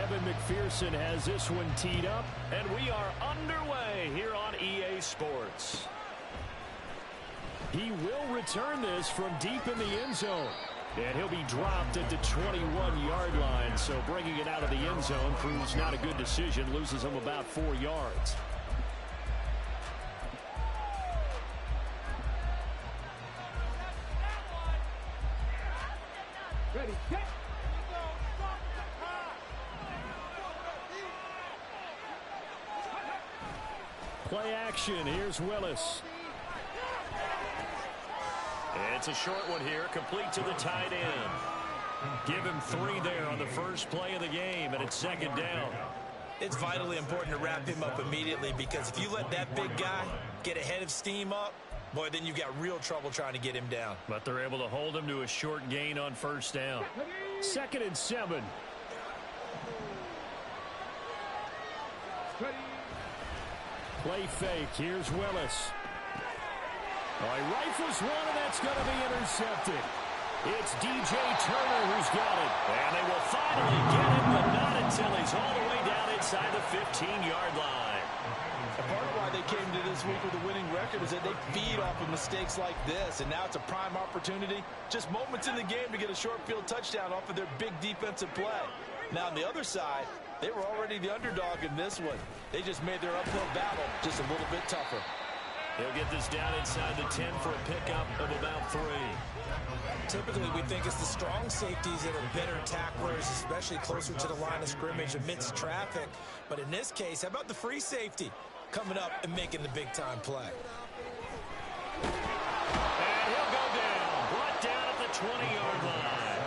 Evan McPherson has this one teed up, and we are underway here on EA Sports. He will return this from deep in the end zone. And he'll be dropped at the 21-yard line, so bringing it out of the end zone proves not a good decision, loses him about 4 yards. Ready, get. Play action. Here's Willis. It's a short one here, complete to the tight end. Give him 3 there on the first play of the game, and it's second down. It's vitally important to wrap him up immediately, because if you let that big guy get ahead of steam up, boy, then you've got real trouble trying to get him down. But they're able to hold him to a short gain on first down. 2nd and 7. Play fake. Here's Willis. He rifles one, and that's going to be intercepted. It's DJ Turner who's got it. And they will finally get him, but not until he's all the way down inside the 15-yard line. And part of why they came to this week with a winning record is that they feed off of mistakes like this, and now it's a prime opportunity. Just moments in the game to get a short field touchdown off of their big defensive play. Now on the other side, they were already the underdog in this one. They just made their uphill battle just a little bit tougher. He'll get this down inside the 10 for a pickup of about 3. Typically, we think it's the strong safeties that are better tacklers, especially closer to the line of scrimmage amidst traffic. But in this case, how about the free safety coming up and making the big-time play? And he'll go down, brought down at the 20-yard line.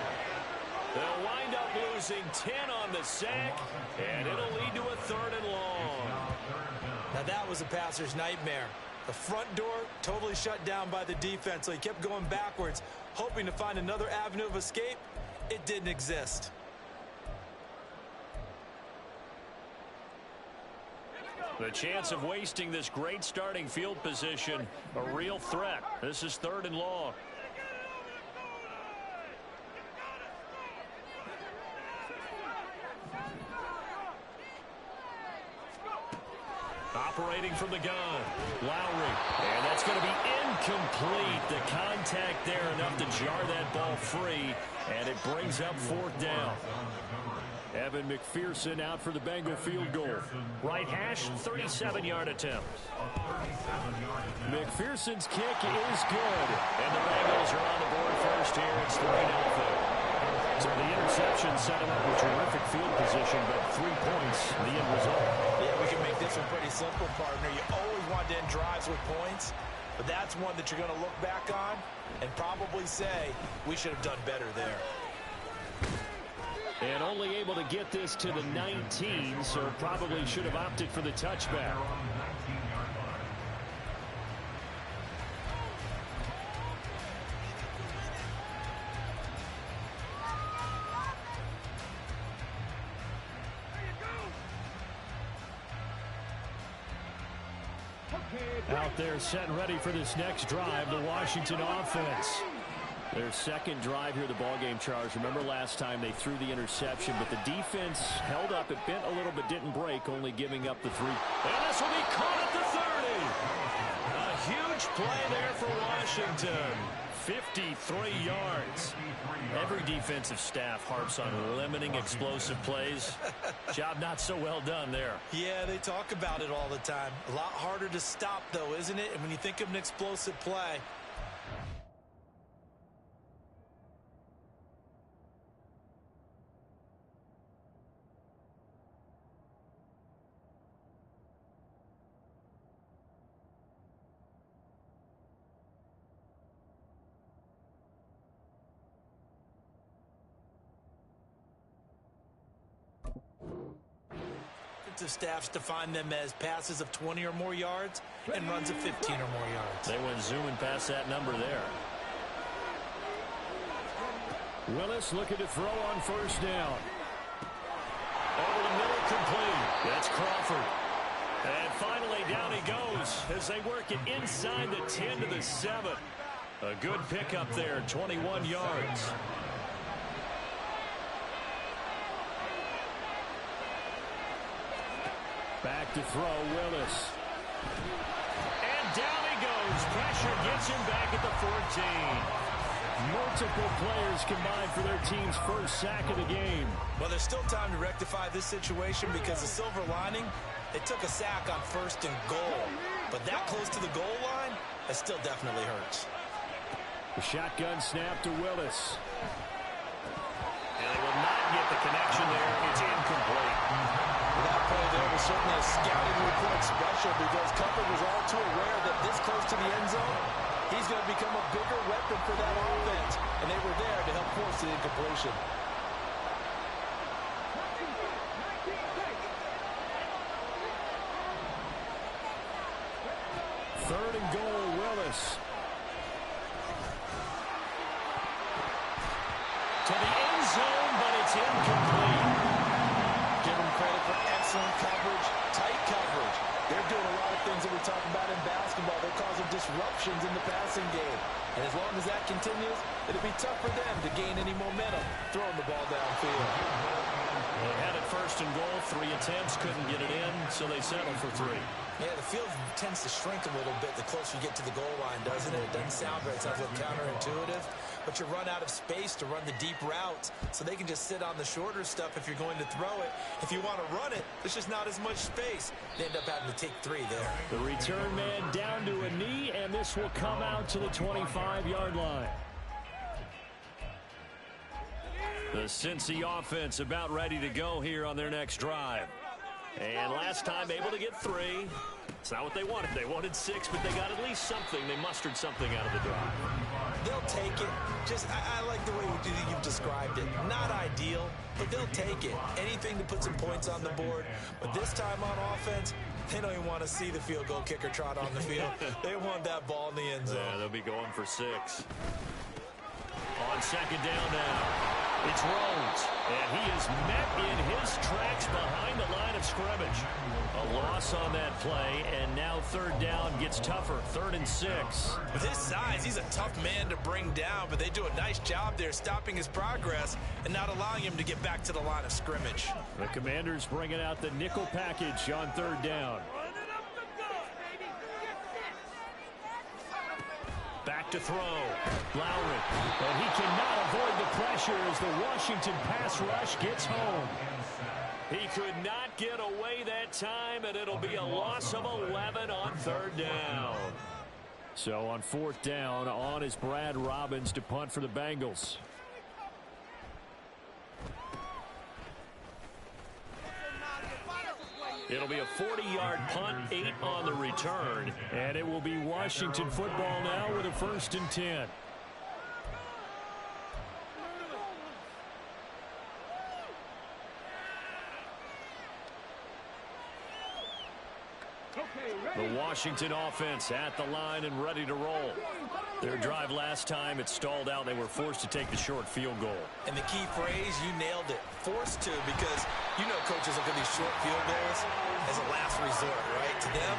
They'll wind up losing 10 on the sack, and it'll lead to a 3rd and long. Now that was a passer's nightmare. The front door totally shut down by the defense, so he kept going backwards, hoping to find another avenue of escape. It didn't exist. The chance of wasting this great starting field position, a real threat. This is 3rd and long. Operating from the gun, Lowry, and that's going to be incomplete. The contact there enough to jar that ball free, and it brings up 4th down. Evan McPherson out for the Bengal field goal. Right hash, 37-yard attempt. McPherson's kick is good, and the Bengals are on the board first here. It's 3-0. So the interception set him up with terrific field position, but 3 points, the end result. Yeah, we can make this one pretty simple, partner. You always want to end drives with points, but that's one that you're going to look back on and probably say, we should have done better there. And only able to get this to the 19, so probably should have opted for the touchback. Out there set and ready for this next drive, the Washington offense. Their second drive here, the ballgame, Charles. Remember last time they threw the interception, but the defense held up. It bent a little but didn't break, only giving up the 3. And this will be caught at the 30. A huge play there for Washington. 53 yards. Every defensive staff harps on limiting explosive plays. Job not so well done there. Yeah, they talk about it all the time. A lot harder to stop, though, isn't it? And when you think of an explosive play, staffs define them as passes of 20 or more yards and runs of 15 or more yards. They went zooming past that number there. Willis looking to throw on first down. Over the middle, complete. That's Crawford. And finally, down he goes as they work it inside the 10 to the 7. A good pickup there, 21 yards. Back to throw, Willis. And down he goes. Pressure gets him back at the 14. Multiple players combined for their team's first sack of the game. Well, there's still time to rectify this situation because the silver lining, they took a sack on 1st and goal. But that close to the goal line, that still definitely hurts. The shotgun snap to Willis. And they will not get the connection there. It's incomplete. That play there was certainly a scouting report special because coverage was all too aware that this close to the end zone, he's going to become a bigger weapon for that offense. And they were there to help force the incompletion. Third and goal, Willis. To the end zone, but it's incomplete. Give them credit for excellent coverage, tight coverage. They're doing a lot of things that we talk about in basketball. They're causing disruptions in the passing game. And as long as that continues, it'll be tough for them to gain any momentum throwing the ball downfield. They had it 1st and goal, 3 attempts, couldn't get it in, so they settled for 3. Yeah, the field tends to shrink a little bit the closer you get to the goal line, doesn't it? It doesn't sound right. It sounds a little counterintuitive. But you run out of space to run the deep routes, so they can just sit on the shorter stuff if you're going to throw it. If you want to run it, there's just not as much space. They end up having to take 3 there. The return man down to a knee, and this will come out to the 25-yard line. The Cincy offense about ready to go here on their next drive. And last time able to get 3. It's not what they wanted. They wanted 6, but they got at least something. They mustered something out of the drive. They'll take it. I like the way you've described it. Not ideal, but they'll take it. Anything to put some points on the board. But this time on offense, they don't even want to see the field goal kicker trot on the field. They want that ball in the end zone. Yeah, they'll be going for 6. On 2nd down now. It's Rhodes, and he is met in his tracks behind the line of scrimmage. A loss on that play, and now 3rd down gets tougher, 3rd and 6. With his size, he's a tough man to bring down, but they do a nice job there stopping his progress and not allowing him to get back to the line of scrimmage. The Commanders bringing out the nickel package on 3rd down. Back to throw. Lowry. And he cannot avoid the pressure as the Washington pass rush gets home. He could not get away that time, and it'll be a loss of 11 on 3rd down. So on 4th down, on is Brad Robbins to punt for the Bengals. It'll be a 40-yard punt, 8 on the return. And it will be Washington football now with a 1st and 10. The Washington offense at the line and ready to roll. Their drive last time, it stalled out. They were forced to take the short field goal. And the key phrase, you nailed it, forced to, because you know coaches look at these short field goals as a last resort, right? To them,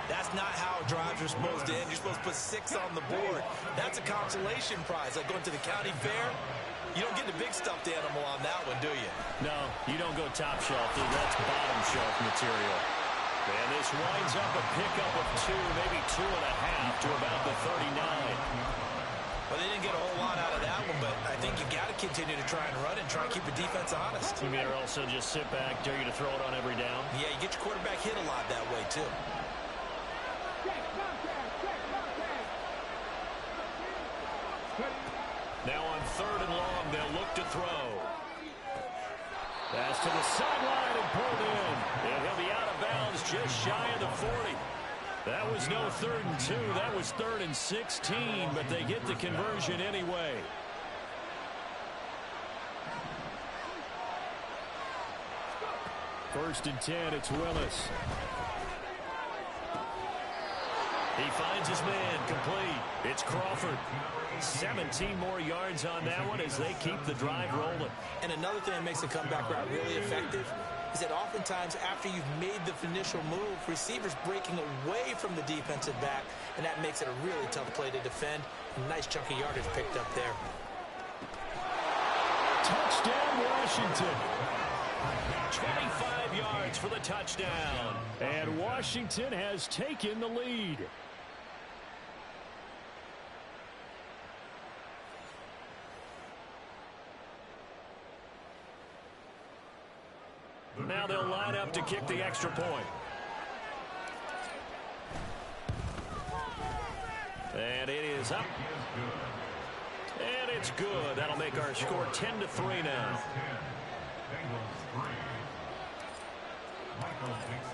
that's not how drives are supposed to end. You're supposed to put 6 on the board. That's a consolation prize, like going to the county fair. You don't get the big stuffed animal on that one, do you? No, you don't go top shelf. That's bottom shelf material. And this winds up a pickup of 2, maybe 2.5 to about the 39. Well, they didn't get a whole lot out of that one, but I think you got to continue to try and run and try and keep the defense honest. You mean, or also just sit back, dare you to throw it on every down? Yeah, you get your quarterback hit a lot that way, too. Now on 3rd and long, they'll look to throw. Pass to the sideline and pulled in. And he'll be out of bounds just shy of the 40. That was no 3rd and 2. That was 3rd and 16, but they get the conversion anyway. First and 10, it's Willis. He finds his man, complete. It's Crawford. 17 more yards on that one as they keep the drive rolling. And another thing that makes the comeback route really effective is that oftentimes after you've made the initial move, receivers breaking away from the defensive back, and that makes it a really tough play to defend. A nice chunk of yardage picked up there. Touchdown, Washington. 25 yards for the touchdown. And Washington has taken the lead. Now they'll line up to kick the extra point. And it is up. And it's good. That'll make our score 10-3 now.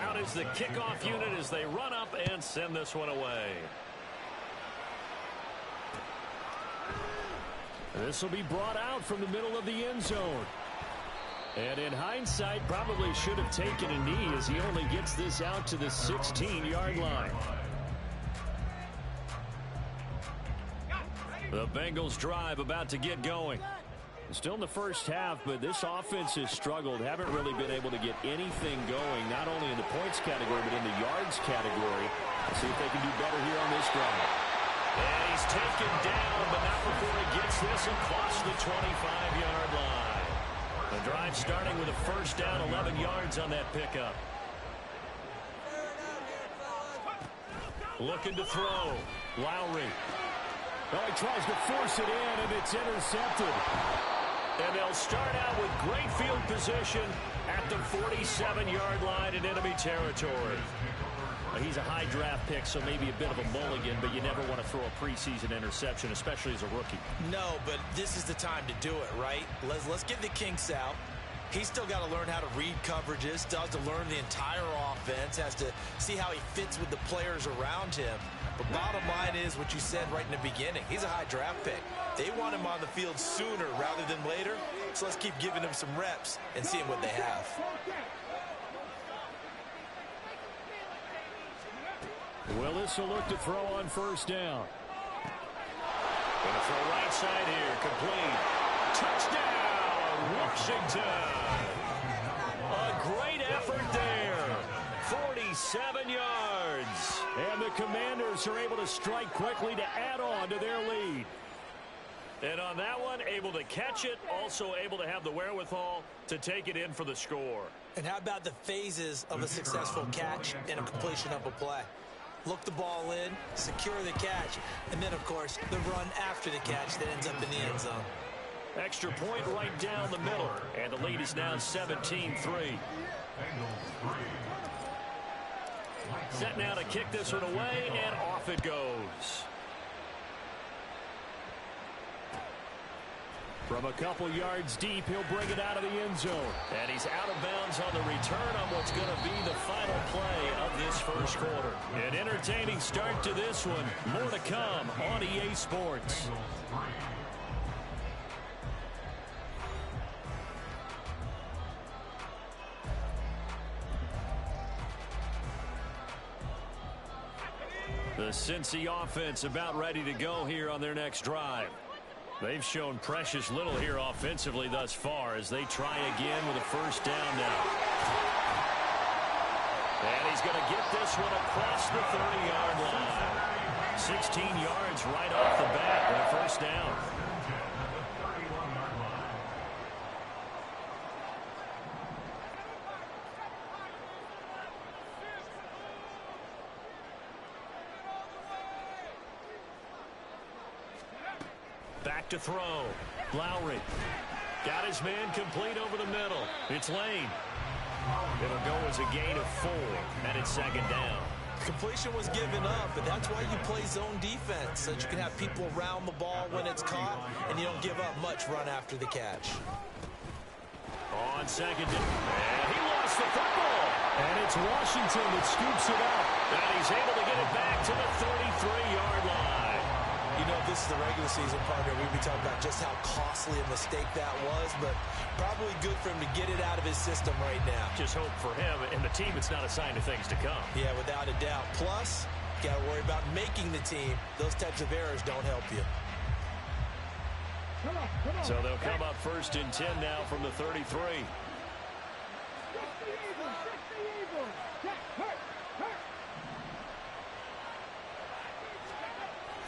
Out is the kickoff unit as they run up and send this one away. This will be brought out from the middle of the end zone. And in hindsight, probably should have taken a knee as he only gets this out to the 16-yard line. The Bengals drive about to get going. Still in the first half, but this offense has struggled. Haven't really been able to get anything going, not only in the points category, but in the yards category. Let's see if they can do better here on this drive. And he's taken down, but not before he gets this and across the 25-yard line. The drive starting with a first down, 11 yards on that pickup. Looking to throw. Lowry. Well, he tries to force it in, and it's intercepted. And they'll start out with great field position at the 47-yard line in enemy territory. He's a high draft pick, so maybe a bit of a mulligan, but you never want to throw a preseason interception, especially as a rookie. No, but this is the time to do it, right? Let's get the kinks out. He's still got to learn how to read coverages, still has to learn the entire offense, has to see how he fits with the players around him. But bottom line is what you said right in the beginning. He's a high draft pick. They want him on the field sooner rather than later, so let's keep giving him some reps and seeing what they have. Willis will look to throw on first down. Going to throw right side here, complete. Touchdown, Washington. A great effort there. 47 yards. And the Commanders are able to strike quickly to add on to their lead. And on that one, able to catch it, also able to have the wherewithal to take it in for the score. And how about the phases of a successful catch and a completion of a play? Look the ball in, secure the catch, and then, of course, the run after the catch that ends up in the end zone. Extra point right down the middle, and the lead is now 17-3. Set now to kick this one away, and off it goes. From a couple yards deep, he'll bring it out of the end zone. And he's out of bounds on the return on what's going to be the final play of this first quarter. An entertaining start to this one. More to come on EA Sports. The Cincy offense about ready to go here on their next drive. They've shown precious little here offensively thus far as they try again with a first down now. And he's going to get this one across the 30-yard line. 16 yards right off the bat with a first down. Back to throw. Lowry. Got his man complete over the middle. It's Lane. It'll go as a gain of 4, and it's second down. Completion was given up, but that's why you play zone defense, so that you can have people around the ball when it's caught, and you don't give up much run after the catch. On second down. And he lost the football. And it's Washington that scoops it up. And he's able to get it back to the 33-yard line. You know, if this is the regular season, partner, we'd be talking about just how costly a mistake that was, but probably good for him to get it out of his system right now. Just hope for him and the team it's not a sign of things to come. Yeah, without a doubt. Plus, got to worry about making the team. Those types of errors don't help you. So they'll come up first and 10 now from the 33.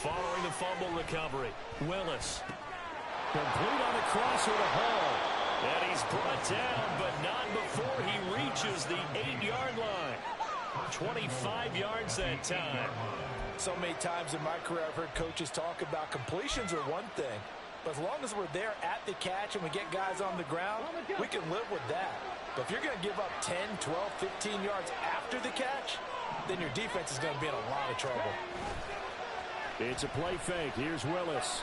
Following the fumble recovery, Willis. Complete on the crosser to Hall. And he's brought down, but not before he reaches the 8-yard line. 25 yards that time. So many times in my career I've heard coaches talk about completions are one thing, but as long as we're there at the catch and we get guys on the ground, we can live with that. But if you're going to give up 10, 12, 15 yards after the catch, then your defense is going to be in a lot of trouble. It's a play fake. Here's Willis.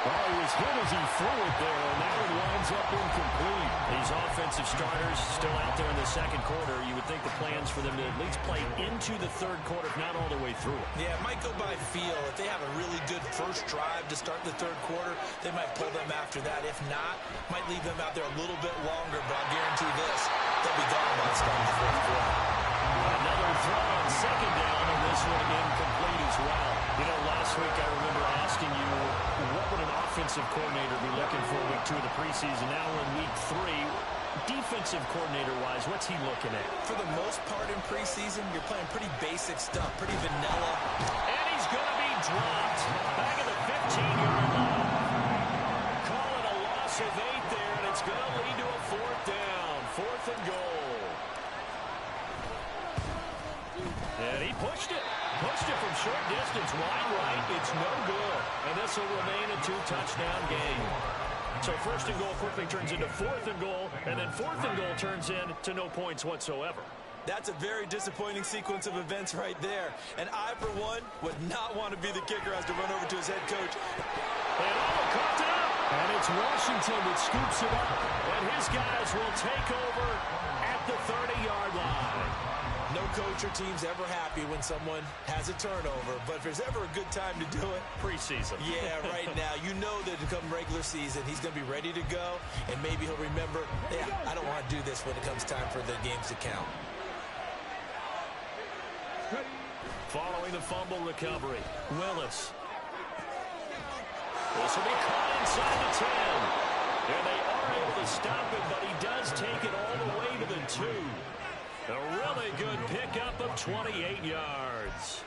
Oh, he was hit as he threw it there, and that one winds up incomplete. These offensive starters still out there in the second quarter. You would think the plans for them to at least play into the third quarter, if not all the way through it. Yeah, it might go by feel. If they have a really good first drive to start the third quarter, they might pull them after that. If not, might leave them out there a little bit longer, but I'll guarantee this, they'll be gone by the start of the fourth quarter. Another throw on second down, and this one incomplete as well. You know, last week I remember asking you, what would an offensive coordinator be looking for week 2 of the preseason? Now we're in week 3. Defensive coordinator-wise, what's he looking at? For the most part in preseason, you're playing pretty basic stuff, pretty vanilla. And he's going to be dropped back at the 15-yard line. Call it a loss of 8 there, and it's going to lead to a fourth down. 4th and goal. And he pushed it. Pushed it from short distance, wide right. It's no good. And this will remain a 2-touchdown game. So 1st and goal quickly turns into 4th and goal, and then 4th and goal turns into no points whatsoever. That's a very disappointing sequence of events right there. And I, for one, would not want to be the kicker as to run over to his head coach. And coughed it up. And it's Washington that scoops it up. And his guys will take over at the 30-yard line. No coach or team's ever happy when someone has a turnover, but if there's ever a good time to do it, preseason. Yeah, right now. You know that come regular season, he's going to be ready to go, and maybe he'll remember, yeah, I don't want to do this when it comes time for the games to count. Following the fumble recovery, Willis. This will be caught inside the 10. And they are able to stop it, but he does take it all the way to the 2. A really good pickup of 28 yards.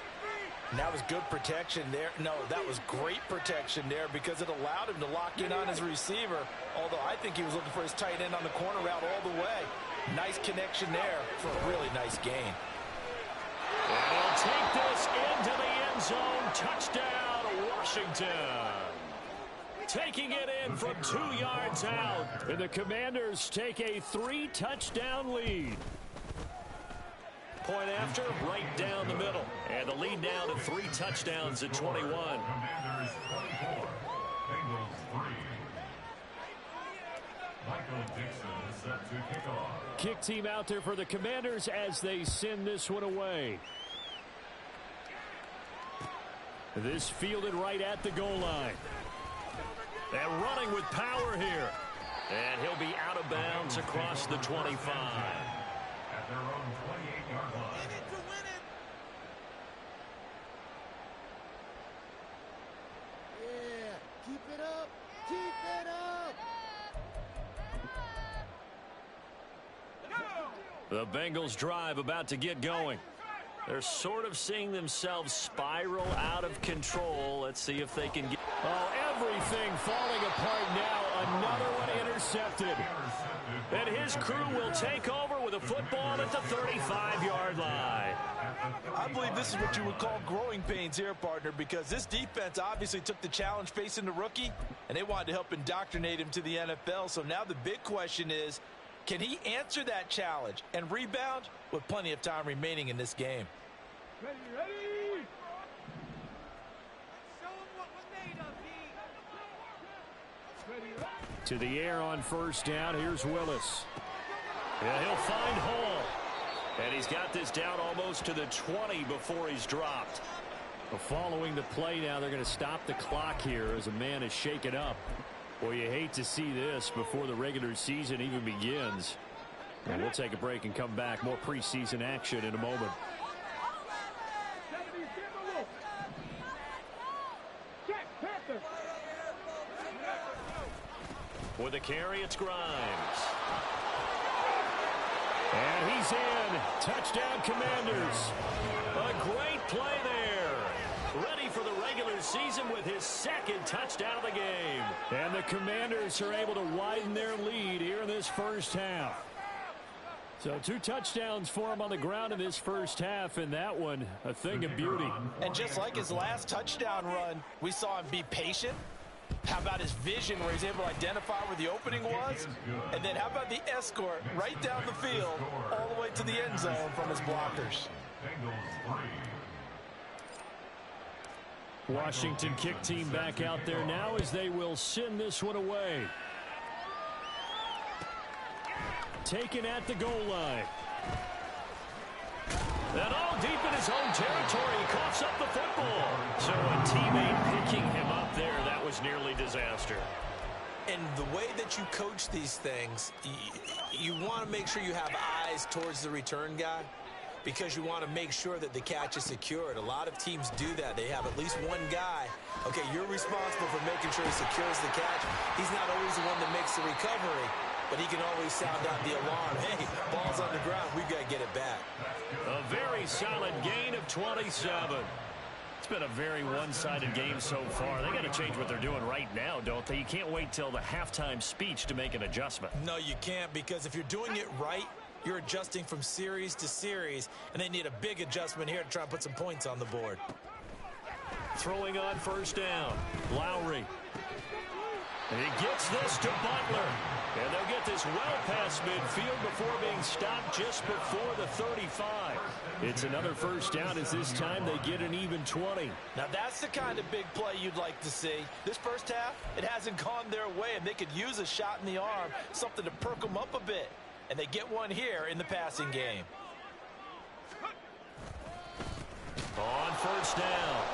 And that was good protection there. No, that was great protection there because it allowed him to lock in on his receiver, although I think he was looking for his tight end on the corner route all the way. Nice connection there for a really nice gain. And he'll take this into the end zone. Touchdown, Washington. Taking it in from 2 yards out. And the Commanders take a 3-touchdown lead. Point after, right down the middle. And the lead down to 3 touchdowns at 21. Commanders 24, Bengals 3. Michael Dixon is set to kick off. Kick team out there for the Commanders as they send this one away. This fielded right at the goal line. And running with power here. And he'll be out of bounds across the 25. At their own 28-yard line. Yeah, keep it up. Keep it up. The Bengals drive about to get going. They're sort of seeing themselves spiral out of control. Let's see if they can get... Oh, everything falling apart now. Another one intercepted. And his crew will take over with a football at the 35-yard line. I believe this is what you would call growing pains here, partner, because this defense obviously took the challenge facing the rookie, and they wanted to help indoctrinate him to the NFL. So now the big question is, can he answer that challenge and rebound with plenty of time remaining in this game? Ready, ready. Show him what we're made of, Ready, ready. To the air on first down. Here's Willis. Yeah, he'll find Hall. And he's got this down almost to the 20 before he's dropped. Well, following the play now, they're going to stop the clock here as a man is shaken up. Well, you hate to see this before the regular season even begins. And we'll take a break and come back. More preseason action in a moment. With a carry, it's Grimes. And he's in. Touchdown, Commanders. A great play there. Ready for the regular season with his second touchdown of the game. And the Commanders are able to widen their lead here in this first half. So 2 touchdowns for him on the ground in this first half, and that one a thing of beauty. And just like his last touchdown run, we saw him be patient. How about his vision where he's able to identify where the opening was? And then how about the escort right down the field all the way to the end zone from his blockers? Washington kick team back out there now as they will send this one away. Taken at the goal line. And all deep in his own territory, he coughs up the football. So a teammate picking him up there, that was nearly disaster. And the way that you coach these things, you want to make sure you have eyes towards the return guy, because you want to make sure that the catch is secured. A lot of teams do that. They have at least one guy. Okay, you're responsible for making sure he secures the catch. He's not always the one that makes the recovery, but he can always sound out the alarm. Hey, ball's on the ground. We've got to get it back. A very solid gain of 27. It's been a very one-sided game so far. They got to change what they're doing right now, don't they? You can't wait till the halftime speech to make an adjustment. No, you can't, because if you're doing it right, you're adjusting from series to series, and they need a big adjustment here to try and put some points on the board. Throwing on first down, Lowry. And he gets this to Butler. And they'll get this well past midfield before being stopped just before the 35. It's another first down as this time they get an even 20. Now that's the kind of big play you'd like to see. This first half, it hasn't gone their way, and they could use a shot in the arm, something to perk them up a bit. And they get one here in the passing game. On first down,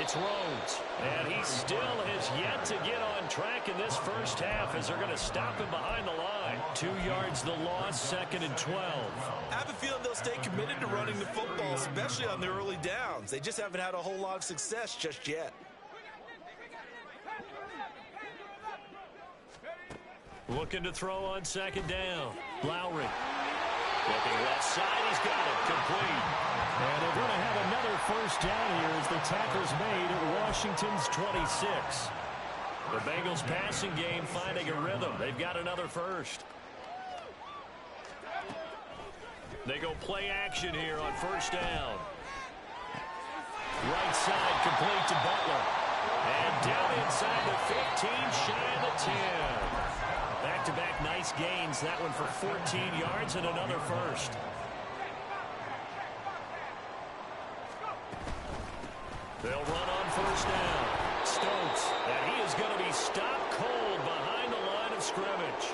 it's Rhodes. And he still has yet to get on track in this first half as they're going to stop him behind the line. 2 yards the loss, 2nd and 12. I have a feeling they'll stay committed to running the football, especially on their early downs. They just haven't had a whole lot of success just yet. Looking to throw on 2nd down. Lowry. Looking left side, he's got it, complete. And they're going to have another first down here as the tackle's made at Washington's 26. The Bengals passing game finding a rhythm. They've got another first. They go play action here on first down. Right side complete to Butler. And down inside the 15, shy of the 10. Back-to-back nice gains. That one for 14 yards and another first. They'll run on first down. Stokes, and he is going to be stopped cold behind the line of scrimmage.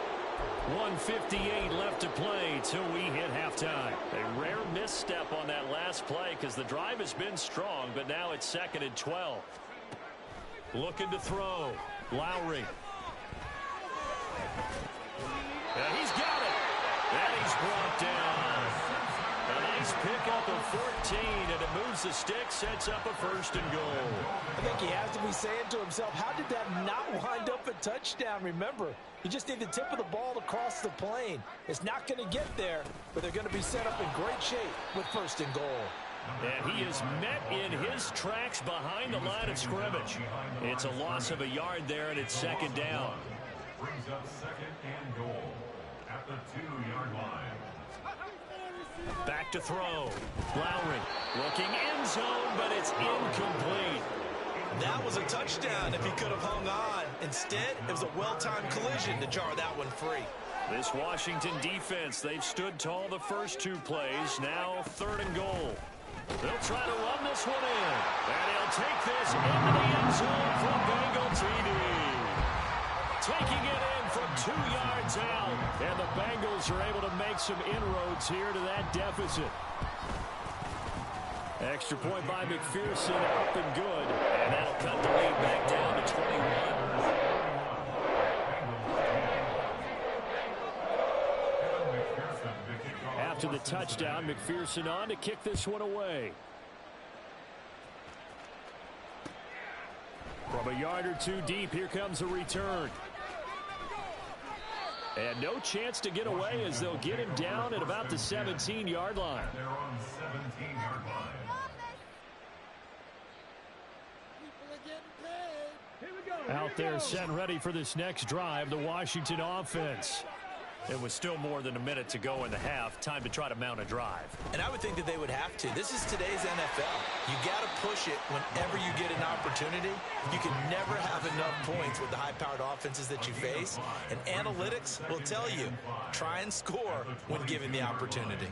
1:58 left to play till we hit halftime. A rare misstep on that last play because the drive has been strong, but now it's 2nd and 12. Looking to throw. Lowry. And he's got it. And he's brought down. A nice pickup of 14, and it moves the stick, sets up a 1st and goal. I think he has to be saying to himself, how did that not wind up a touchdown? Remember, you just need the tip of the ball to cross the plane. It's not going to get there, but they're going to be set up in great shape with 1st and goal. And he is met in his tracks behind the line of scrimmage. It's a loss of a yard there, and it's 2nd down. Brings up 2nd and goal at the 2-yard line. Back to throw. Lowry looking end zone, but it's incomplete. That was a touchdown if he could have hung on. Instead, it was a well-timed collision to jar that one free. This Washington defense, they've stood tall the first 2 plays. Now 3rd and goal. They'll try to run this one in. And he'll take this into the end zone for Bengal TD. Taking it in from 2 yards out. And the Bengals are able to make some inroads here to that deficit. Extra point by McPherson, up and good. And that'll cut the lead back down to 21. After the touchdown, McPherson on to kick this one away. From a yard or 2 deep, here comes a return. And no chance to get away as they'll get him down at about the 17-yard line. They're on 17-yard line. People are getting paid. Here we go. Out there set and ready for this next drive, the Washington offense. It was still more than a minute to go in the half. Time to try to mount a drive. And I would think that they would have to. This is today's NFL. You got to push it whenever you get an opportunity. You can never have enough points with the high-powered offenses that you face. And analytics will tell you, try and score when given the opportunity.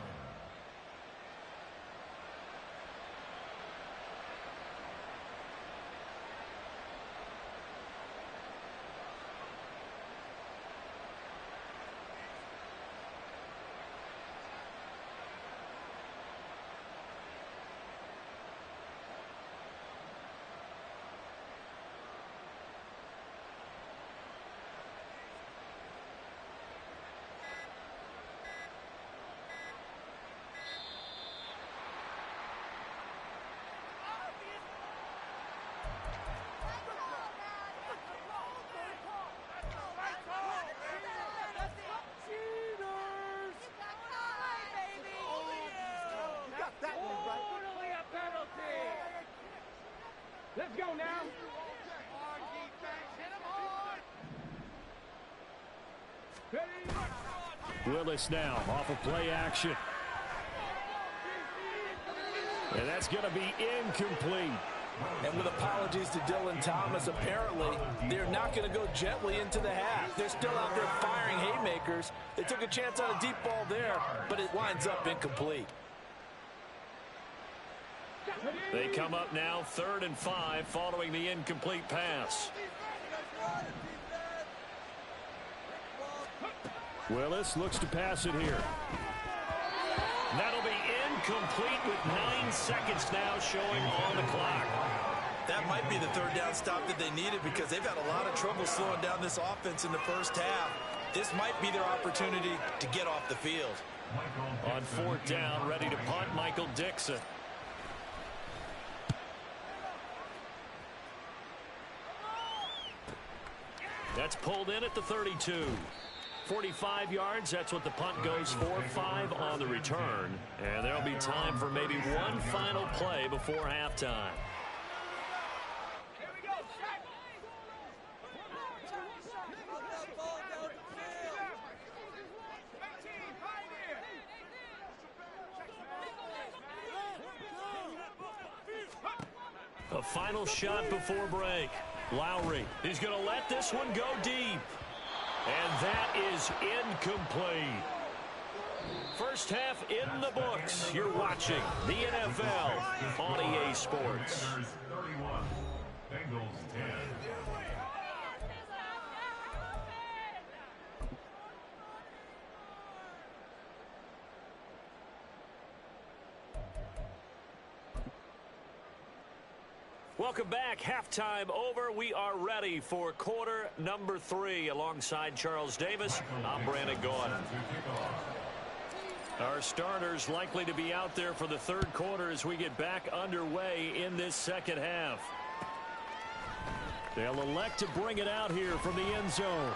Let's go now. Willis now off of play action. And that's going to be incomplete. And with apologies to Dylan Thomas, apparently they're not going to go gently into the half. They're still out there firing haymakers. They took a chance on a deep ball there, but it winds up incomplete. They come up now 3rd and 5 following the incomplete pass. Willis looks to pass it here. That'll be incomplete with 9 seconds now showing on the clock. That might be the 3rd down stop that they needed because they've had a lot of trouble slowing down this offense in the first half. This might be their opportunity to get off the field. On 4th down, ready to punt, Michael Dixon. That's pulled in at the 32. 45 yards, that's what the punt goes for. 5 on the return. And there'll be time for maybe one final play before halftime. A final shot before break. Lowry, he's going to let this one go deep. And that is incomplete. First half in the books. You're watching the NFL on EA Sports. 31, Bengals 10. Welcome back. Halftime over. We are ready for quarter number 3. Alongside Charles Davis, I'm Brandon Gaudin. Our starters likely to be out there for the 3rd quarter as we get back underway in this second half. They'll elect to bring it out here from the end zone.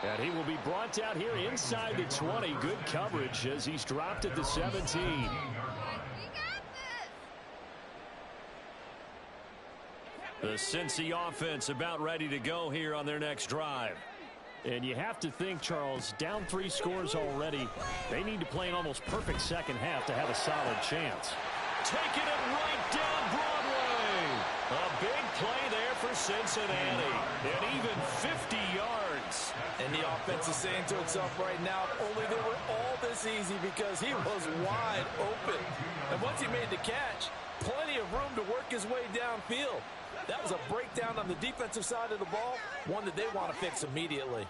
And he will be brought out here inside the 20. Good coverage as he's dropped at the 17. The Cincy offense about ready to go here on their next drive. And you have to think, Charles, down 3 scores already. They need to play an almost perfect second half to have a solid chance. Taking it right down Broadway. A big play there for Cincinnati. And even 50 yards. And the offense is saying to itself right now, only they were all this easy because he was wide open. And once he made the catch, plenty of room to work his way downfield. That was a breakdown on the defensive side of the ball, one that they want to fix immediately.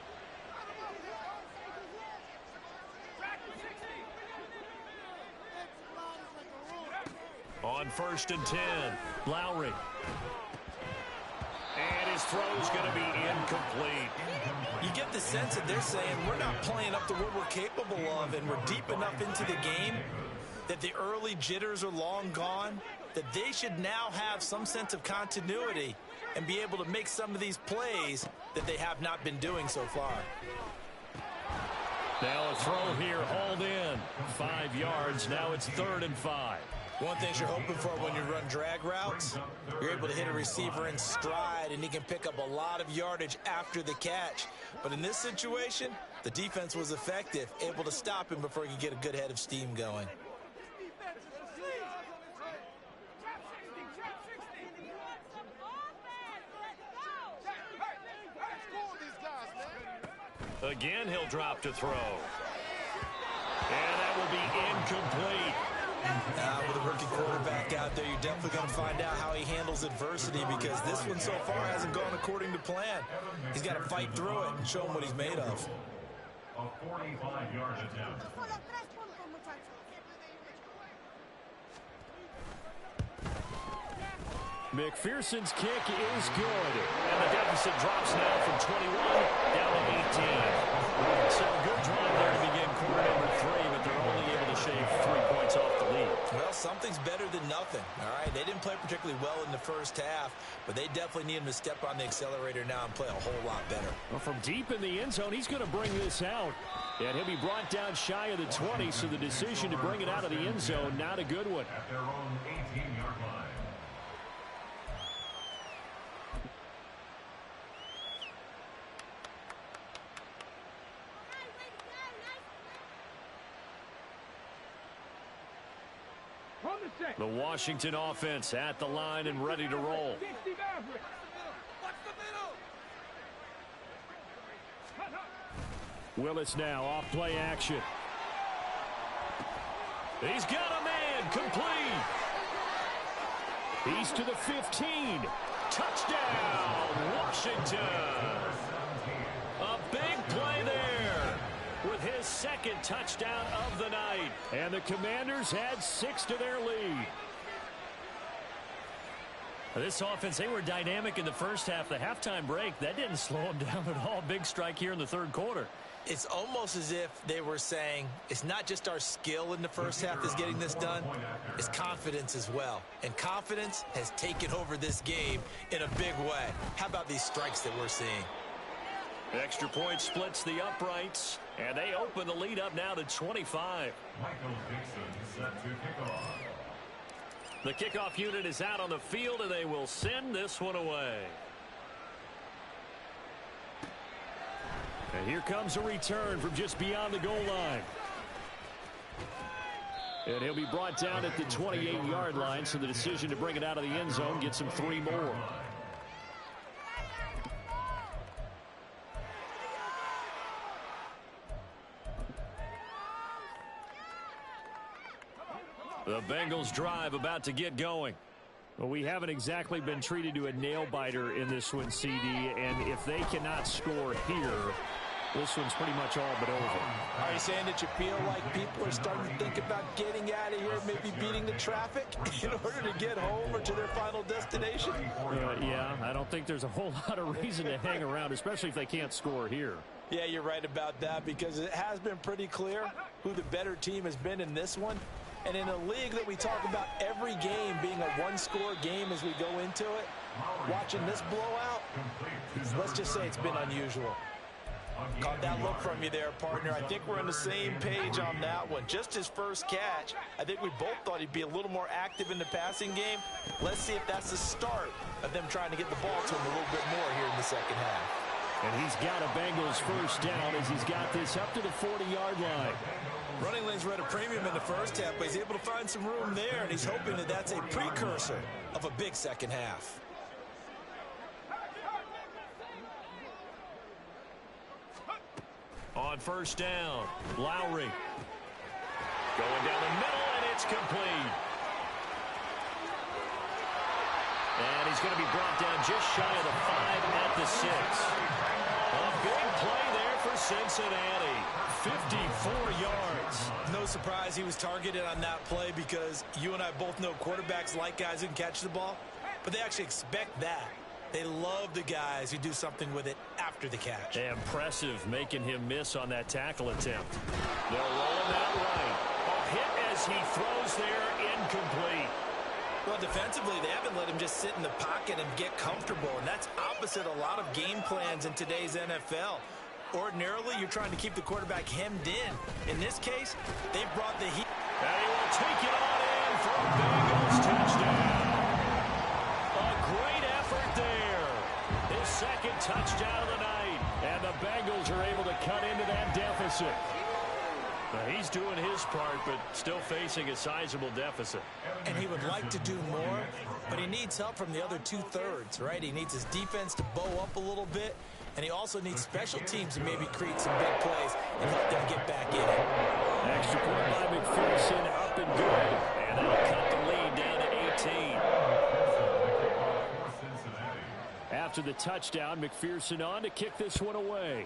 On 1st and 10, Lowry. And his throw's going to be incomplete. You get the sense that they're saying we're not playing up to what we're capable of, and we're deep enough into the game that the early jitters are long gone, that they should now have some sense of continuity and be able to make some of these plays that they have not been doing so far. Now a throw here hauled in. 5 yards. Now it's 3rd and 5. One thing you're hoping for when you run drag routes, you're able to hit a receiver in stride, and he can pick up a lot of yardage after the catch. But in this situation, the defense was effective, able to stop him before he could get a good head of steam going. Again, he'll drop to throw. And that will be incomplete. With a rookie quarterback out there, you're definitely going to find out how he handles adversity, because this one so far hasn't gone according to plan. He's got to fight through it and show him what he's made of. A 45-yard attempt. McPherson's kick is good. And the deficit drops now from 21 down to 18. So a good drive there to begin quarter number 3, but they're only able to shave 3 points off the lead. Well, something's better than nothing, all right? They didn't play particularly well in the first half, but they definitely need him to step on the accelerator now and play a whole lot better. Well, from deep in the end zone, he's going to bring this out. And he'll be brought down shy of the 20, so the decision to bring it out of the end zone, not a good one. At their own 18-yard line. The Washington offense at the line and ready to roll. Willis now off play action. He's got a man, complete. He's to the 15. Touchdown, Washington. A big play there with his second touchdown of the night. And the Commanders had 6 to their lead. This offense, they were dynamic in the first half. The halftime break, that didn't slow them down at all. Big strike here in the third quarter. It's almost as if they were saying, it's not just our skill in the first half that's getting this done, it's confidence as well. And confidence has taken over this game in a big way. How about these strikes that we're seeing? Extra point splits the uprights, and they open the lead up now to 25. Michael Dixon set to kick off. The kickoff unit is out on the field, and they will send this one away. And here comes a return from just beyond the goal line. And he'll be brought down at the 28-yard line, so the decision to bring it out of the end zone gets him 3 more. The Bengals drive about to get going. Well, we haven't exactly been treated to a nail-biter in this one, CD, and if they cannot score here, this one's pretty much all but over. Are you saying that you feel like people are starting to think about getting out of here, maybe beating the traffic in order to get home or to their final destination? Yeah, I don't think there's a whole lot of reason to hang around, especially if they can't score here. Yeah, you're right about that, because it has been pretty clear who the better team has been in this one. And in a league that we talk about every game being a one-score game as we go into it, watching this blowout, let's just say it's been unusual. Caught that look from you there, partner. I think we're on the same page on that one. Just his first catch, I think we both thought he'd be a little more active in the passing game. Let's see if that's the start of them trying to get the ball to him a little bit more here in the second half. And he's got a Bengals first down as he's got this up to the 40-yard line. Running lanes were at a premium in the first half, but he's able to find some room there, and he's hoping that that's a precursor of a big second half. On first down, Lowry. Going down the middle, and it's complete. And he's going to be brought down just shy of the 5 at the 6. A big play there for Cincinnati. 54 yards. No surprise he was targeted on that play, because you and I both know quarterbacks like guys who can catch the ball, but they actually expect that. They love the guys who do something with it after the catch. Impressive, making him miss on that tackle attempt. They'll roll him out right. A hit as he throws there, incomplete. Well, defensively, they haven't let him just sit in the pocket and get comfortable, and that's opposite a lot of game plans in today's NFL. Ordinarily, you're trying to keep the quarterback hemmed in. In this case, they brought the heat. And he will take it on in for a Bengals touchdown. A great effort there. His second touchdown of the night. And the Bengals are able to cut into that deficit. He's doing his part, but still facing a sizable deficit. And he would like to do more, but he needs help from the other two-thirds, right? He needs his defense to bow up a little bit, and he also needs special teams to maybe create some big plays and help them get back in it. Extra point by McPherson, up and good. And that'll cut the lead down to 18. After the touchdown, McPherson on to kick this one away.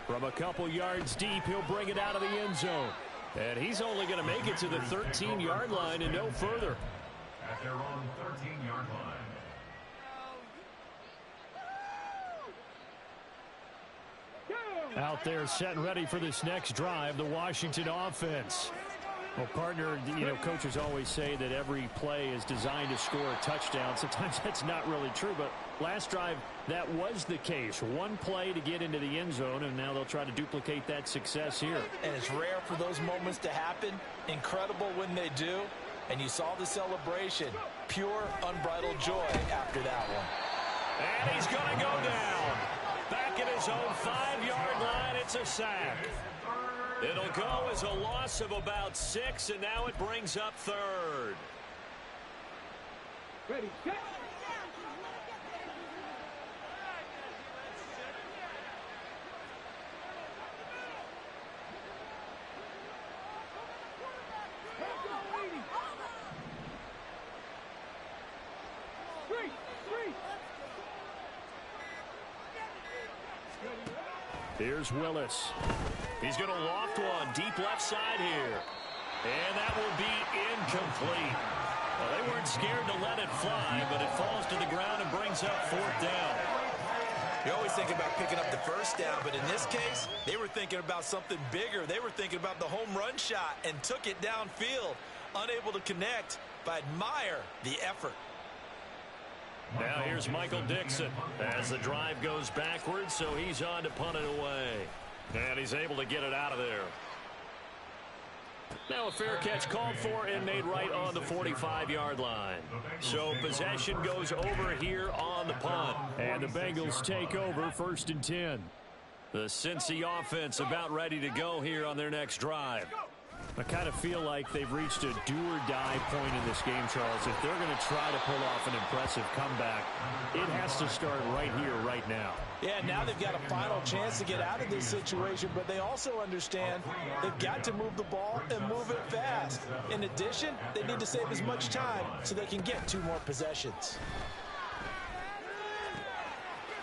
From a couple yards deep, he'll bring it out of the end zone. And he's only going to make it to the 13-yard line and no further. At their own 13-yard line. Out there set and ready for this next drive, the Washington offense. Well, partner, coaches always say that every play is designed to score a touchdown. Sometimes that's not really true, but last drive, that was the case. One play to get into the end zone, and now they'll try to duplicate that success here. And it's rare for those moments to happen. Incredible when they do. And you saw the celebration. Pure, unbridled joy after that one. And he's going to go down. Back at his own 5-yard line, it's a sack. It'll go as a loss of about 6, and now it brings up third. Ready, set. Here's Willis. He's going to loft one deep left side here. And that will be incomplete. Well, they weren't scared to let it fly, but it falls to the ground and brings up fourth down. You always think about picking up the first down, but in this case, they were thinking about something bigger. They were thinking about the home run shot and took it downfield. Unable to connect, but admire the effort. Now here's Michael Dixon as the drive goes backwards, so he's on to punt it away. And he's able to get it out of there. Now a fair catch called for and made right on the 45-yard line. So possession goes over here on the punt. And the Bengals take over 1st and 10. The Cincy offense about ready to go here on their next drive. I kind of feel like they've reached a do-or-die point in this game, Charles. If they're going to try to pull off an impressive comeback, it has to start right here, right now. Yeah, now they've got a final chance to get out of this situation, but they also understand they've got to move the ball and move it fast. In addition, they need to save as much time so they can get 2 more possessions.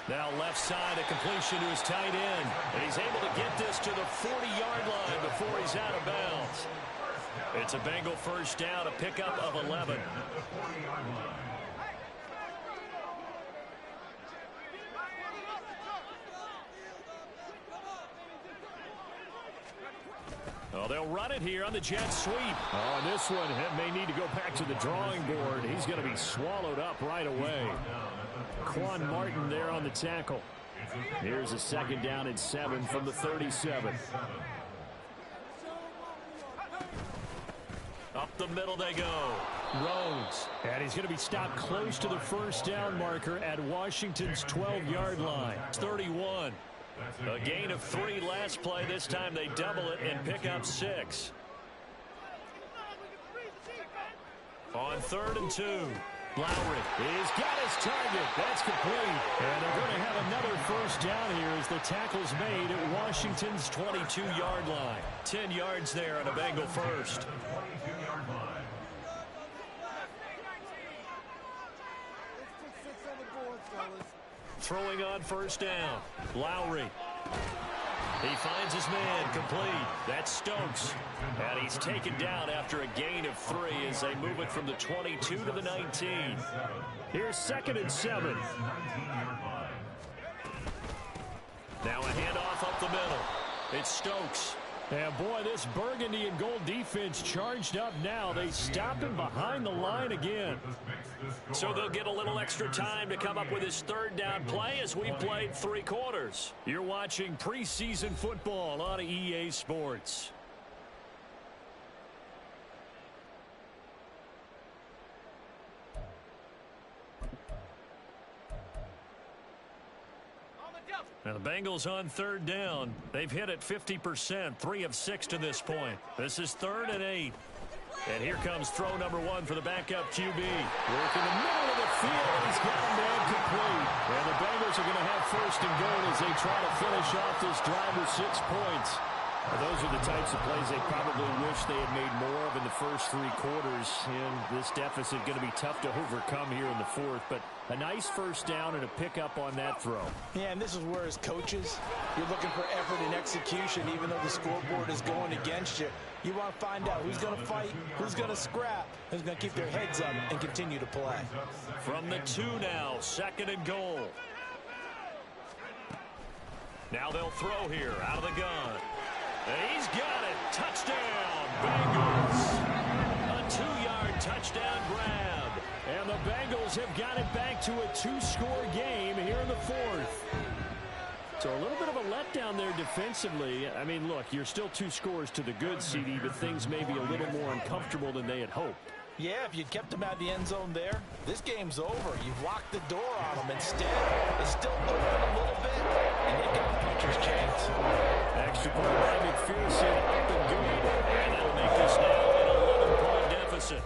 Now left side, a completion to his tight end. And he's able to get this to the 40-yard line before he's out of bounds. It's a Bengal first down, a pickup of 11. Oh, they'll run it here on the jet sweep. Oh, and this one may need to go back to the drawing board. He's going to be swallowed up right away. Quan Martin there on the tackle. Here's a 2nd down and 7 from the 37. Up the middle they go. Rhodes. And he's going to be stopped close to the first down marker at Washington's 12-yard line. 31. A gain of 3 last play. This time they double it and pick up 6. On 3rd and 2. Lowry, he's got his target. That's complete. And they're going to have another first down here as the tackle's made at Washington's 22-yard line. 10 yards there on a Bengal first. Throwing on first down. Lowry. He finds his man complete. That's Stokes. And he's taken down after a gain of 3 as they move it from the 22 to the 19. Here's 2nd and 7. Now a handoff up the middle. It's Stokes. And boy, this burgundy and gold defense charged up now. They stop him behind the line again. So they'll get a little extra time to come up with his 3rd down play as we played 3 quarters. You're watching preseason football on EA Sports. Now the Bengals on third down. They've hit it 50%, 3 of 6 to this point. This is 3rd and 8. And here comes throw number 1 for the backup QB. Work in the middle of the field, and he's got him down complete. And the Bengals are going to have 1st and goal as they try to finish off this drive with 6 points. Those are the types of plays they probably wish they had made more of in the first 3 quarters. And this deficit going to be tough to overcome here in the 4th. But a nice 1st down and a pickup on that throw. Yeah, and this is where as coaches, you're looking for effort and execution, even though the scoreboard is going against you. You want to find out who's going to fight, who's going to scrap, who's going to keep their heads up and continue to play. From the 2 now, 2nd and goal. Now they'll throw here out of the gun. He's got it. Touchdown, Bengals. A 2-yard touchdown grab. And the Bengals have got it back to a 2-score game here in the 4th. So a little bit of a letdown there defensively. I mean, look, you're still 2 scores to the good, CD, but things may be a little more uncomfortable than they had hoped. Yeah, if you'd kept them out of the end zone there, this game's over. You've locked the door on them. Instead, it's still open a little bit, and they've got a puncher's chance. Extra point by McPherson, up and good. And that'll make this now an 11-point deficit.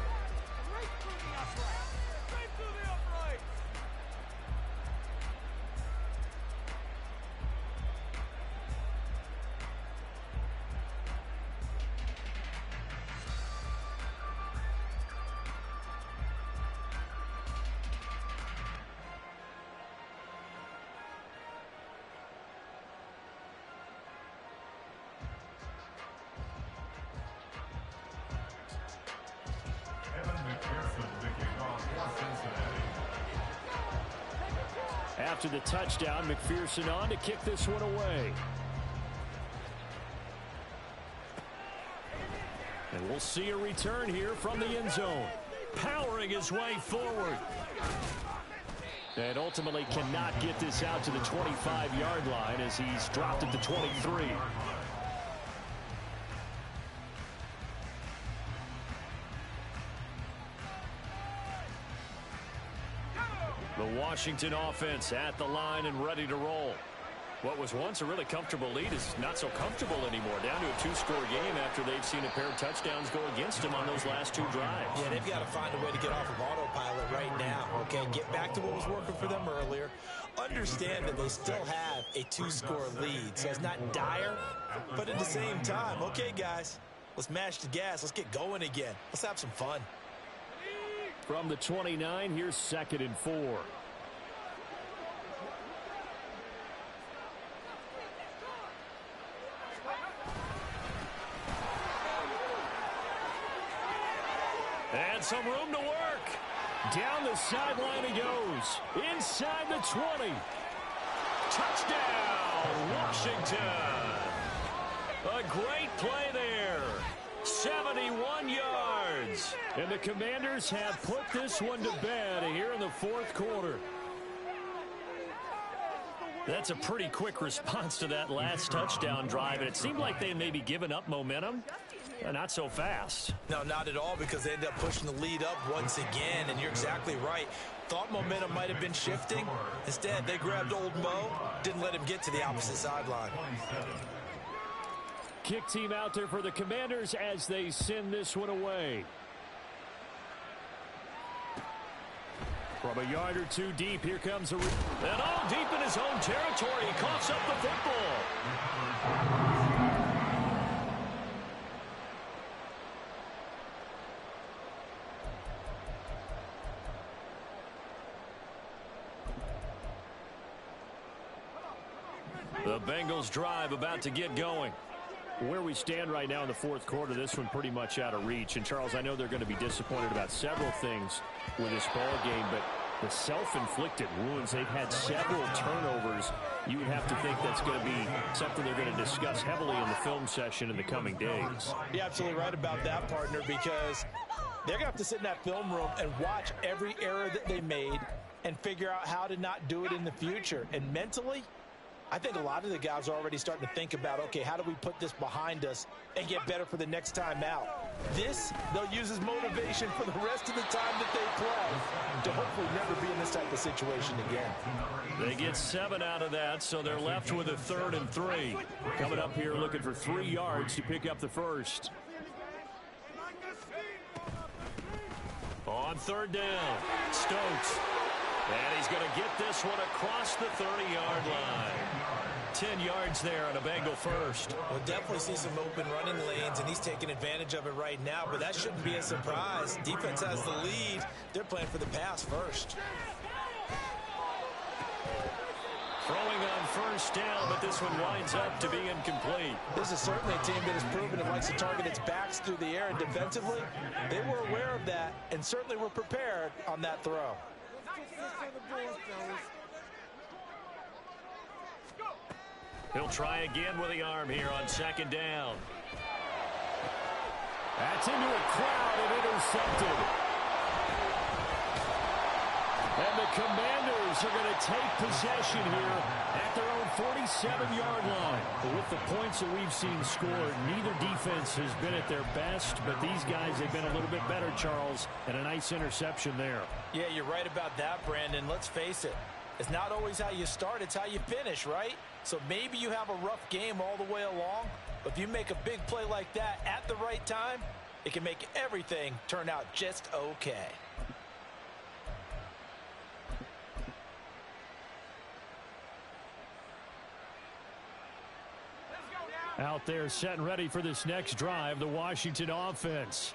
After the touchdown, McPherson on to kick this one away. And we'll see a return here from the end zone. Powering his way forward. And ultimately cannot get this out to the 25-yard line as he's dropped at the 23. The Washington offense at the line and ready to roll. What was once a really comfortable lead is not so comfortable anymore. Down to a 2-score game after they've seen a pair of touchdowns go against them on those last 2 drives. Yeah, they've got to find a way to get off of autopilot right now. Okay, get back to what was working for them earlier. Understand that they still have a 2-score lead, so it's not dire, but at the same time, okay, guys, let's mash the gas. Let's get going again. Let's have some fun. From the 29, here's 2nd and 4. And some room to work. Down the sideline he goes. Inside the 20. Touchdown, Washington. A great play there. 71 yards. And the Commanders have put this one to bed here in the 4th quarter. That's a pretty quick response to that last touchdown drive. And it seemed like they may be giving up momentum. Not so fast. No, not at all, because they end up pushing the lead up once again. And you're exactly right. Thought momentum might have been shifting. Instead, they grabbed old Mo. Didn't let him get to the opposite sideline. Kick team out there for the Commanders as they send this one away. From a yard or 2 deep, here comes a... And all deep in his own territory, he coughs up the football. The Bengals drive about to get going. Where we stand right now in the 4th quarter, this one pretty much out of reach. And, Charles, I know they're going to be disappointed about several things with this ball game, but the self-inflicted wounds, they've had several turnovers. You would have to think that's going to be something they're going to discuss heavily in the film session in the coming days. You're absolutely right about that, partner, because they're going to have to sit in that film room and watch every error that they made and figure out how to not do it in the future. And mentally, I think a lot of the guys are already starting to think about, okay, how do we put this behind us and get better for the next time out? This, they'll use as motivation for the rest of the time that they play to hopefully never be in this type of situation again. They get 7 out of that, so they're left with a 3rd and 3. Coming up here looking for 3 yards to pick up the first. On 3rd down, Stokes. And he's going to get this one across the 30-yard line. 10 yards there on a Bengal first. We'll definitely see some open running lanes, and he's taking advantage of it right now, but that shouldn't be a surprise. Defense has the lead. They're playing for the pass first. Throwing on 1st down, but this one winds up to be incomplete. This is certainly a team that has proven it likes to target its backs through the air, and defensively, they were aware of that and certainly were prepared on that throw. He'll try again with the arm here on 2nd down. That's into a crowd and intercepted. And the Commanders are going to take possession here at their own 47-yard line. But with the points that we've seen scored, neither defense has been at their best, but these guys have been a little bit better, Charles, and a nice interception there. Yeah, you're right about that, Brandon. Let's face it. It's not always how you start, it's how you finish, right? So maybe you have a rough game all the way along, but if you make a big play like that at the right time, it can make everything turn out just okay. Out there set and ready for this next drive, the Washington offense.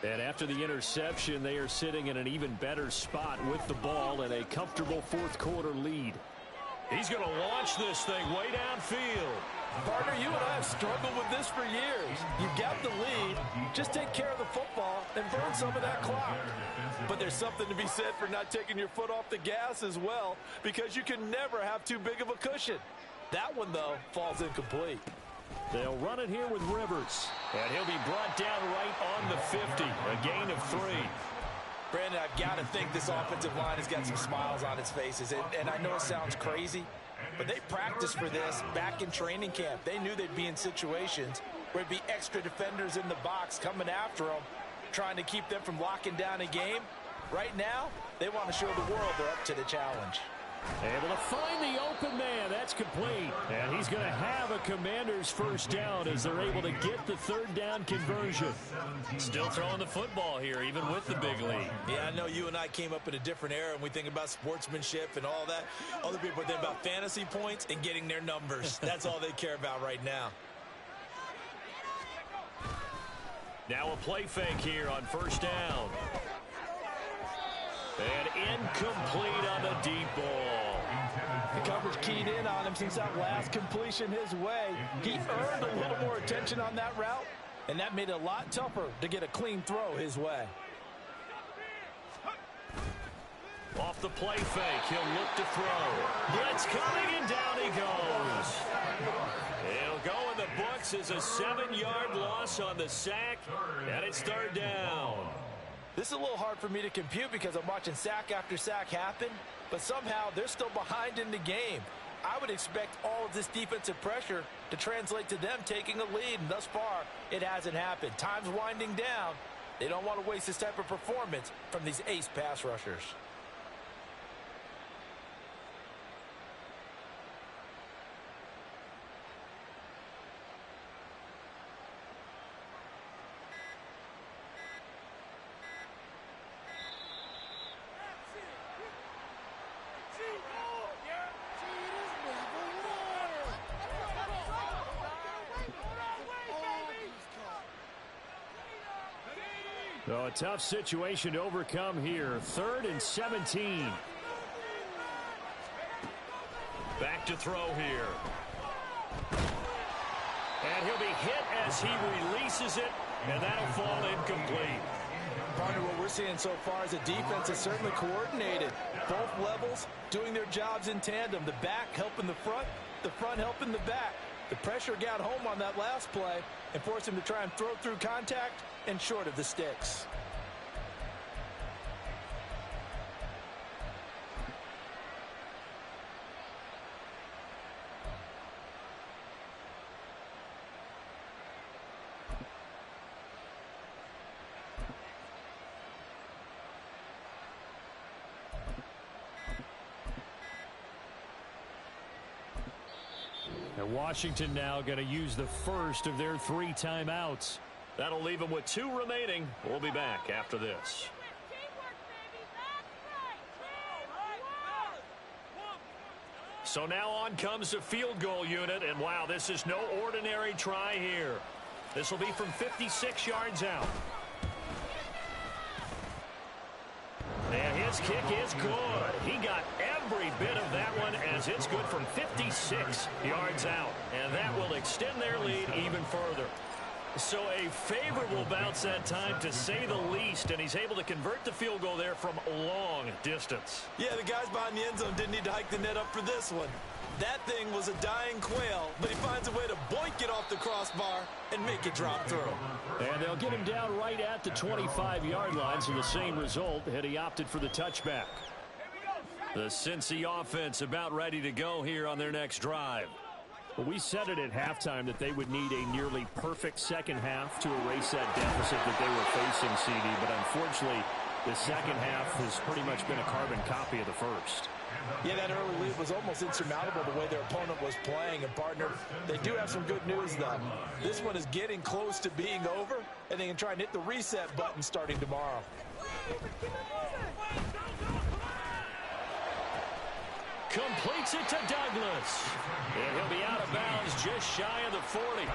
And after the interception, they are sitting in an even better spot with the ball and a comfortable 4th quarter lead. He's going to launch this thing way downfield. Partner, you and I have struggled with this for years. You've got the lead. Just take care of the football and burn some of that clock. But there's something to be said for not taking your foot off the gas as well, because you can never have too big of a cushion. That one, though, falls incomplete. They'll run it here with Rivers. And he'll be brought down right on the 50. A gain of 3. Brandon, I've got to think this offensive line has got some smiles on its faces. And I know it sounds crazy, but they practiced for this back in training camp. They knew they'd be in situations where there'd be extra defenders in the box coming after them, trying to keep them from locking down a game. Right now, they want to show the world they're up to the challenge. Able to find the open man. That's complete. And he's going to have a Commanders 1st down as they're able to get the 3rd down conversion. Still throwing the football here, even with the big lead. Yeah, I know you and I came up in a different era, and we think about sportsmanship and all that. Other people think about fantasy points and getting their numbers. That's all they care about right now. Now a play fake here on 1st down. And incomplete on the deep ball. The coverage keyed in on him since that last completion his way. He earned a little more attention on that route, and that made it a lot tougher to get a clean throw his way. Off the play fake, he'll look to throw. Blitz coming, and down he goes. He'll go in the books as a 7-yard loss on the sack, and it's 3rd down. This is a little hard for me to compute because I'm watching sack after sack happen, but somehow they're still behind in the game. I would expect all of this defensive pressure to translate to them taking a lead, and thus far, it hasn't happened. Time's winding down. They don't want to waste this type of performance from these ace pass rushers. So a tough situation to overcome here. 3rd and 17. Back to throw here. And he'll be hit as he releases it, and that'll fall incomplete. Partner, what we're seeing so far is the defense is certainly coordinated. Both levels doing their jobs in tandem. The back helping the front helping the back. The pressure got home on that last play and forced him to try and throw through contact and short of the sticks. And Washington now going to use the first of their 3 timeouts. That'll leave them with 2 remaining. We'll be back after this. So now on comes the field goal unit, and wow, this is no ordinary try here. This will be from 56 yards out. And his kick is good. He got every bit of that one as it's good from 56 yards out. And that will extend their lead even further. So a favorable bounce that time, to say the least, and he's able to convert the field goal there from long distance. Yeah, the guys behind the end zone didn't need to hike the net up for this one. That thing was a dying quail, but he finds a way to boink it off the crossbar and make it drop through. And they'll get him down right at the 25-yard line, so the same result had he opted for the touchback. The Cincy offense about ready to go here on their next drive. Well, we said it at halftime that they would need a nearly perfect second half to erase that deficit that they were facing, CD, but unfortunately the second half has pretty much been a carbon copy of the first. Yeah, that early lead was almost insurmountable the way their opponent was playing. And, partner, they do have some good news, though. This one is getting close to being over, and they can try and hit the reset button starting tomorrow. Completes it to Douglas. And he'll be out of bounds just shy of the 40.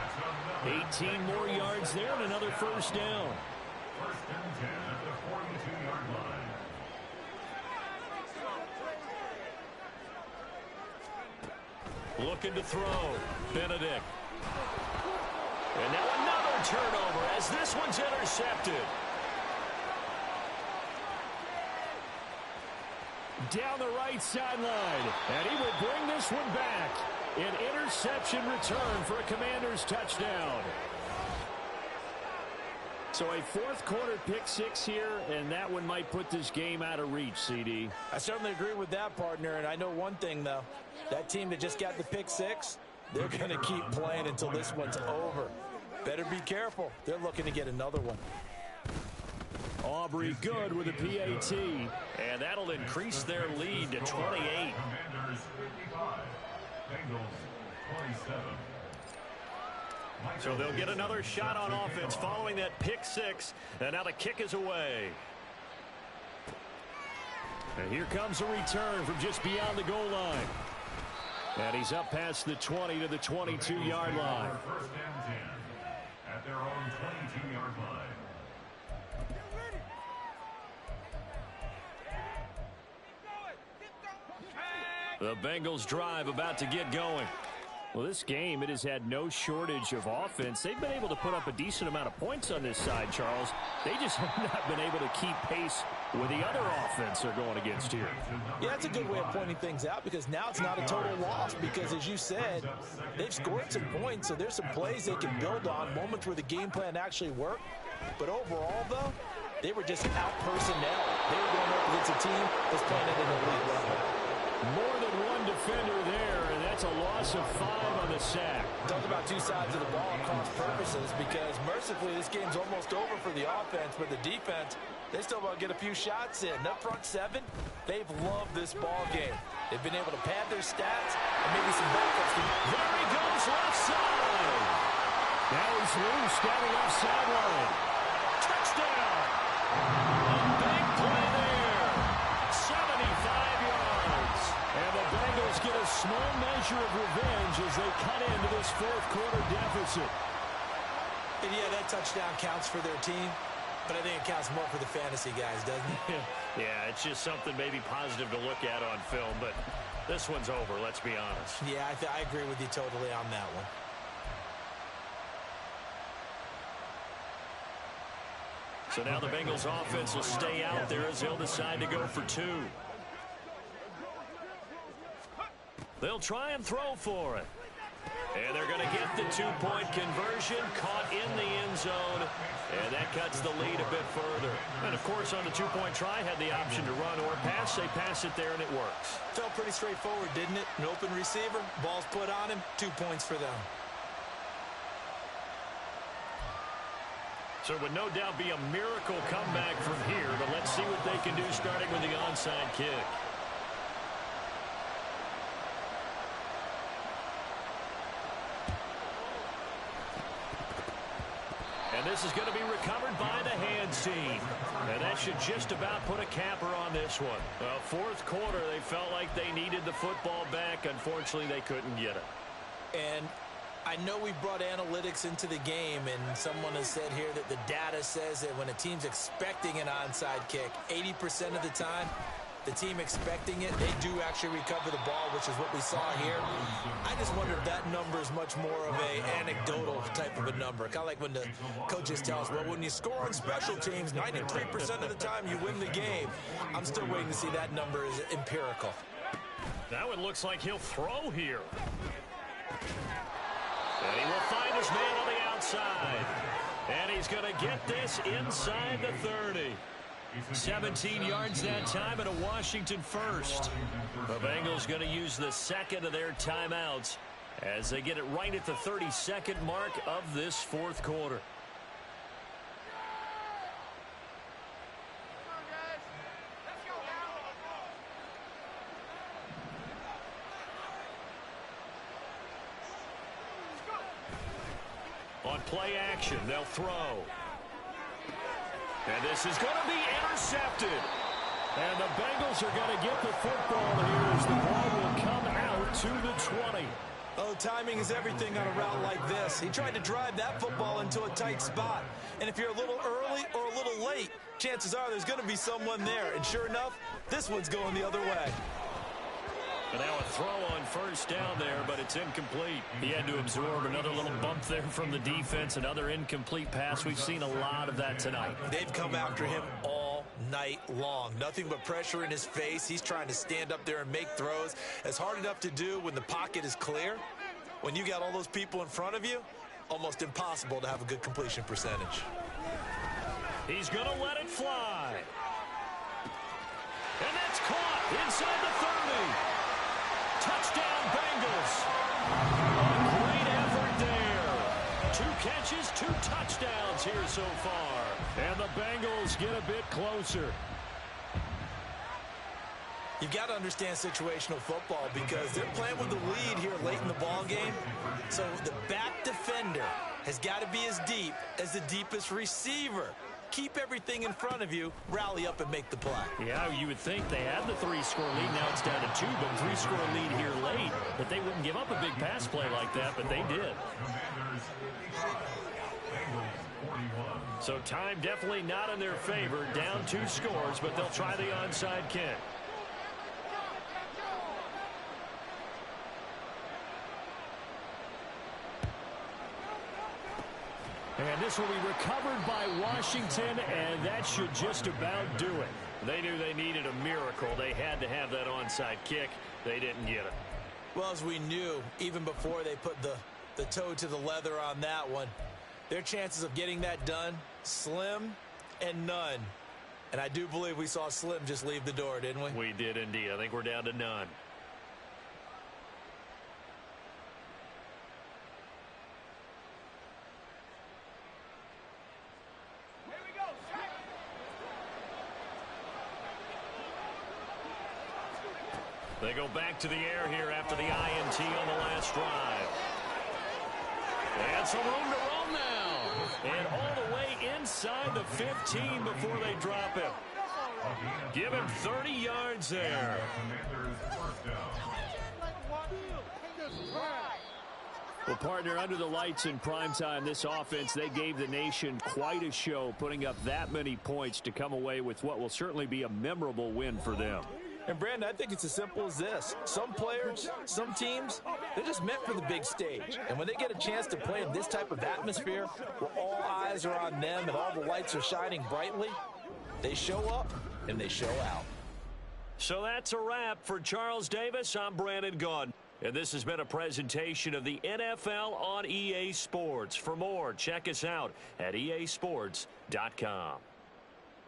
18 more yards there and another first down. First and 10 at the 42-yard line. Looking to throw. Benedict. And now another turnover as this one's intercepted. Down the right sideline. And he will bring this one back. An interception return for a Commanders touchdown. So a fourth quarter pick six here, and that one might put this game out of reach, CD. I certainly agree with that, partner, and I know one thing, though. That team that just got the pick six, they're going to keep playing until this one's over. Better be careful. They're looking to get another one. Aubrey good with a PAT, and that'll increase their lead to 28. Commanders 55, Bengals 27. So they'll get another shot on offense following that pick six, and now the kick is away. And here comes a return from just beyond the goal line. And he's up past the 20 to the 22-yard line. First and 10 at their own 22-yard line. The Bengals drive about to get going. Well, this game, it has had no shortage of offense. They've been able to put up a decent amount of points on this side, Charles. They just have not been able to keep pace with the other offense they're going against here. Yeah, that's a good way of pointing things out, because now it's not a total loss, because as you said, they've scored some points, so there's some plays they can build on, moments where the game plan actually worked. But overall, though, they were just out personnel. They were going up against a team that's playing at an elite level. More than one defender there, and that's a loss of 5 on the sack. Talk about two sides of the ball at cross purposes, because mercifully this game's almost over for the offense, but the defense, they still want to get a few shots in. Up front seven, they've loved this ball game. They've been able to pad their stats and maybe some backups. There he goes, left side. Now he's loose down the left sideline. Touchdown. A big play there. 75 yards. And the Bengals get a small measure of revenge as they cut into this fourth quarter deficit. And yeah, that touchdown counts for their team, but I think it counts more for the fantasy guys, doesn't it? Yeah, it's just something maybe positive to look at on film, but this one's over, let's be honest. Yeah, I agree with you totally on that one. So now the Bengals offense will stay out there as they'll decide to go for 2. They'll try and throw for it. And they're going to get the 2-point conversion, caught in the end zone, and that cuts the lead a bit further. And, of course, on the 2-point try, had the option to run or pass. They pass it there, and it works. Felt pretty straightforward, didn't it? An open receiver, ball's put on him, 2 points for them. So it would no doubt be a miracle comeback from here, but let's see what they can do starting with the onside kick. this is going to be recovered by the hands team. And that should just about put a capper on this one. Well, fourth quarter, they felt like they needed the football back. Unfortunately, they couldn't get it. And I know we brought analytics into the game, and someone has said here that the data says that when a team's expecting an onside kick, 80% of the time, the team expecting it, they do actually recover the ball, which is what we saw here. I just wonder if that number is much more of an anecdotal type of a number. Kind of like when the coaches tell us, well, when you score on special teams, 93% of the time you win the game. I'm still waiting to see that number is empirical. That one looks like he'll throw here. And he will find his man on the outside. And he's going to get this inside the 30. 17 yards that time and a Washington first. The Bengals going to use the second of their timeouts as they get it right at the 32nd mark of this fourth quarter. On play action, they'll throw. And this is going to be intercepted. And the Bengals are going to get the football here as the ball will come out to the 20. Oh, timing is everything on a route like this. He tried to drive that football into a tight spot. And if you're a little early or a little late, chances are there's going to be someone there. And sure enough, this one's going the other way. And now a throw on first down there, but it's incomplete. He had to absorb another little bump there from the defense, another incomplete pass. We've seen a lot of that tonight. They've come after him all night long. Nothing but pressure in his face. He's trying to stand up there and make throws. It's hard enough to do when the pocket is clear. When you got all those people in front of you, almost impossible to have a good completion percentage. He's going to let it fly. And that's caught inside the 30. Touchdown, Bengals. A great effort there. 2 catches, 2 touchdowns here so far. And the Bengals get a bit closer. You've got to understand situational football because they're playing with the lead here late in the ball game. So the back defender has got to be as deep as the deepest receiver. Keep everything in front of you, rally up and make the play. Yeah, you would think they had the 3-score lead. Now it's down to 2, but 3-score lead here late. But they wouldn't give up a big pass play like that, but they did. So time definitely not in their favor. Down 2 scores, but they'll try the onside kick. And this will be recovered by Washington, and that should just about do it. They knew they needed a miracle. They had to have that onside kick. They didn't get it. Well, as we knew, even before they put the toe to the leather on that one, their chances of getting that done, slim and none. And I do believe we saw Slim just leave the door, didn't we? We did indeed. I think we're down to none. They go back to the air here after the INT on the last drive. And some room to roam now. And all the way inside the 15 before they drop him. Give him 30 yards there. Well, partner, under the lights in primetime, this offense, they gave the nation quite a show, putting up that many points to come away with what will certainly be a memorable win for them. And, Brandon, I think it's as simple as this. Some players, some teams, they're just meant for the big stage. And when they get a chance to play in this type of atmosphere where all eyes are on them and all the lights are shining brightly, they show up and they show out. So that's a wrap for Charles Davis. I'm Brandon Gaudin. And this has been a presentation of the NFL on EA Sports. For more, check us out at easports.com.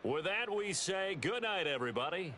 With that, we say good night, everybody.